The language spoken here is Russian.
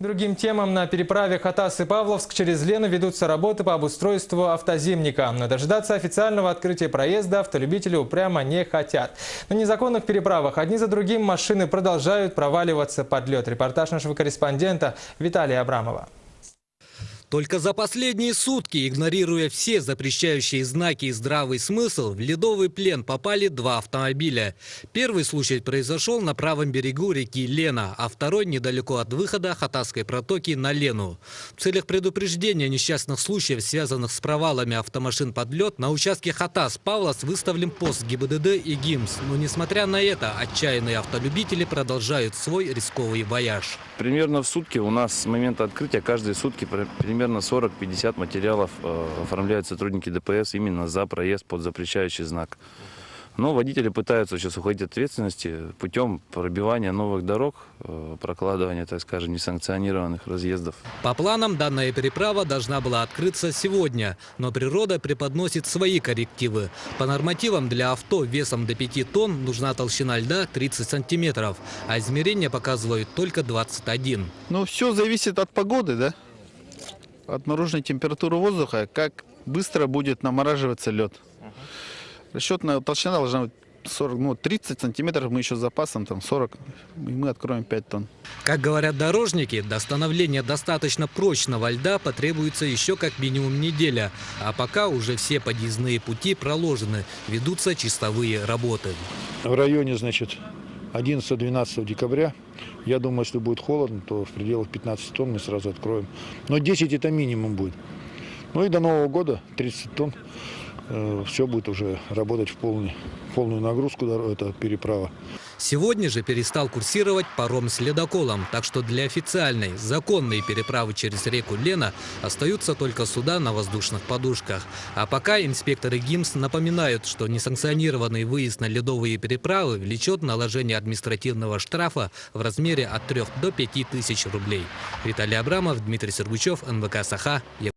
Другим темам: на переправе Хатас и Павловск через Лену ведутся работы по обустройству автозимника. Но дожидаться официального открытия проезда автолюбители упрямо не хотят. На незаконных переправах одни за другим машины продолжают проваливаться под лед. Репортаж нашего корреспондента Виталия Абрамова. Только за последние сутки, игнорируя все запрещающие знаки и здравый смысл, в ледовый плен попали два автомобиля. Первый случай произошел на правом берегу реки Лена, а второй недалеко от выхода Хатасской протоки на Лену. В целях предупреждения несчастных случаев, связанных с провалами автомашин под лед, на участке Хатас-Павловск выставлен пост ГИБДД и ГИМС. Но несмотря на это, отчаянные автолюбители продолжают свой рисковый вояж. Примерно в сутки у нас с момента открытия каждые сутки примерно 40-50 материалов оформляют сотрудники ДПС именно за проезд под запрещающий знак. Но водители пытаются сейчас уходить от ответственности путем пробивания новых дорог, прокладывания, так скажем, несанкционированных разъездов. По планам, данная переправа должна была открыться сегодня, но природа преподносит свои коррективы. По нормативам для авто весом до 5 тонн нужна толщина льда 30 сантиметров, а измерения показывают только 21. Ну, все зависит от погоды, да? От наружной температуры воздуха, как быстро будет намораживаться лед. Расчетная толщина должна быть 30 сантиметров, мы еще с запасом там 40, и мы откроем 5 тонн. Как говорят дорожники, до становления достаточно прочного льда потребуется еще как минимум неделя. А пока уже все подъездные пути проложены, ведутся чистовые работы. В районе, значит, 11-12 декабря, я думаю, если будет холодно, то в пределах 15 тонн мы сразу откроем. Но 10 это минимум будет. Ну и до Нового года 30 тонн. Все будет уже работать в полную нагрузку, эта переправа. Сегодня же перестал курсировать паром с ледоколом, так что для официальной, законной переправы через реку Лена остаются только суда на воздушных подушках. А пока инспекторы ГИМС напоминают, что несанкционированный выезд на ледовые переправы влечет наложение административного штрафа в размере от 3 до 5 тысяч рублей. Виталий Абрамов, Дмитрий Сергучев, НВК «Саха», Европа.